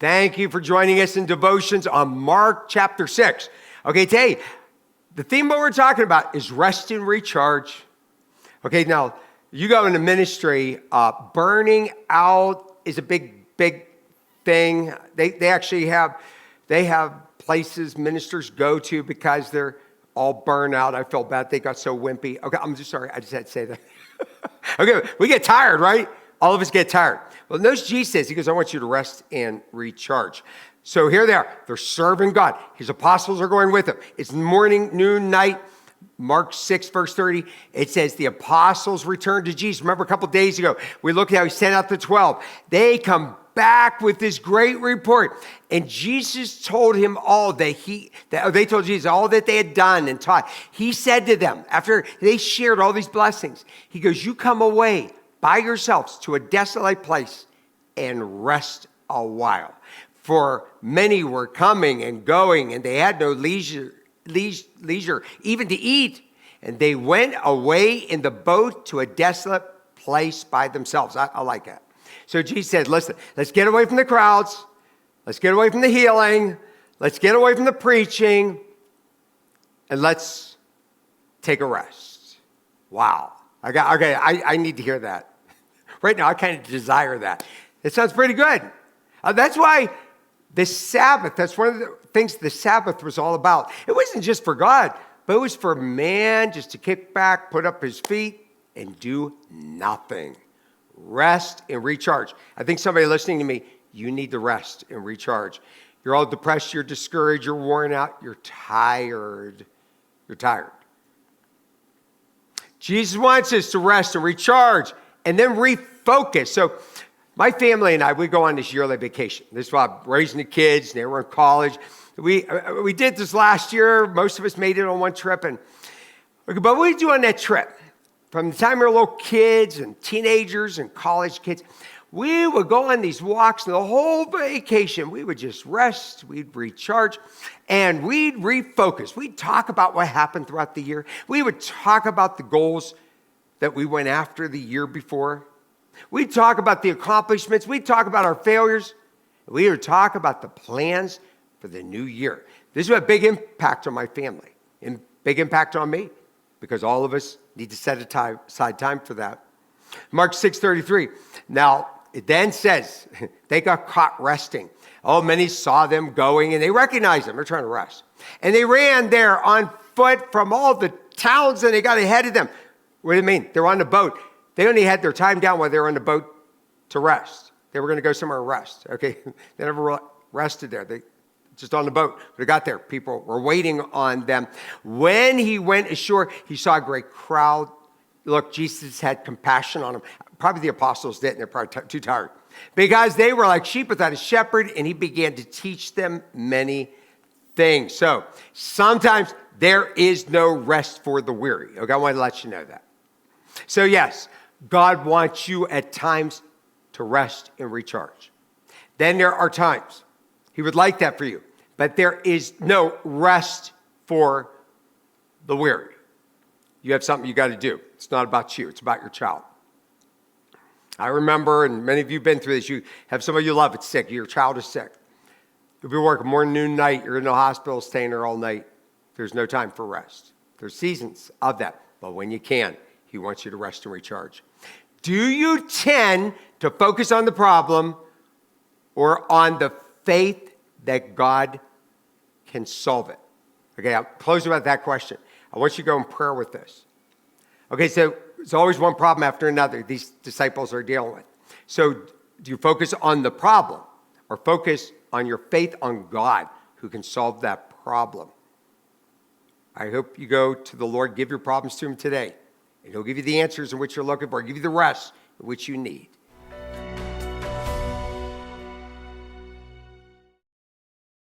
Thank you for joining us in devotions on Mark chapter 6. Okay, today, the theme what we're talking about is rest and recharge. Okay, now, you go into ministry, burning out is a big thing. They actually have places ministers go to because they're all burned out. I felt bad. They got so wimpy. Okay, I'm just sorry. I just had to say that. Okay, we get tired, right? All of us get tired. Well, notice Jesus says, he goes, I want you to rest and recharge. So here they are. They're serving God. His apostles are going with him. It's morning, noon, night. Mark 6, verse 30, it says the apostles returned to Jesus. Remember a couple days ago, we looked at how he sent out the 12. They come back with this great report. And Jesus told him all they told Jesus all that they had done and taught. He said to them, after they shared all these blessings, he goes, you come away by yourselves to a desolate place and rest a while. For many were coming and going, and they had no leisure even to eat. And they went away in the boat to a desolate place by themselves. I like that. So Jesus said, listen, let's get away from the crowds. Let's get away from the healing. Let's get away from the preaching. And let's take a rest. Wow. I need to hear that. Right now, I kind of desire that. It sounds pretty good. That's why the Sabbath, that's one of the things the Sabbath was all about. It wasn't just for God, but it was for man just to kick back, put up his feet, and do nothing. Rest and recharge. I think somebody listening to me, you need to rest and recharge. You're all depressed, you're discouraged, you're worn out, you're tired. You're tired. Jesus wants us to rest and recharge and then refocus. So my family and I, we go on this yearly vacation. This is why I'm raising the kids, and they were in college. We did this last year. Most of us made it on one trip. But what we do on that trip, from the time we were little kids and teenagers and college kids, we would go on these walks, and the whole vacation, we would just rest, we'd recharge, and we'd refocus. We'd talk about what happened throughout the year. We would talk about the goals that we went after the year before. We'd talk about the accomplishments. We'd talk about our failures. We would talk about the plans for the new year. This was a big impact on my family and big impact on me because all of us need to set aside time for that. Mark 6:33. Now, it then says they got caught resting. Oh, many saw them going and they recognized them. They're trying to rest. And they ran there on foot from all the towns and they got ahead of them. What do you mean? They're on the boat. They only had their time down while they were on the boat to rest. They were going to go somewhere and rest. Okay, they never rested there. They just on the boat. When they got there, people were waiting on them. When he went ashore, he saw a great crowd. Look, Jesus had compassion on them. Probably the apostles didn't. They're probably too tired. Because they were like sheep without a shepherd, and he began to teach them many things. So sometimes there is no rest for the weary. Okay, I want to let you know that. So yes, God wants you at times to rest and recharge. Then there are times he would like that for you, but there is no rest for the weary. You have something you got to do. It's not about you. It's about your child. I remember, and many of you have been through this, you have somebody you love that's sick. Your child is sick. You'll be working morning, noon, night. You're in the hospital, staying there all night. There's no time for rest. There's seasons of that. But when you can, he wants you to rest and recharge. Do you tend to focus on the problem or on the faith that God can solve it? Okay, I'll close about that question. I want you to go in prayer with this. Okay, so it's always one problem after another these disciples are dealing with. So do you focus on the problem or focus on your faith on God who can solve that problem? I hope you go to the Lord, give your problems to him today. And he'll give you the answers in which you're looking for, give you the rest in which you need.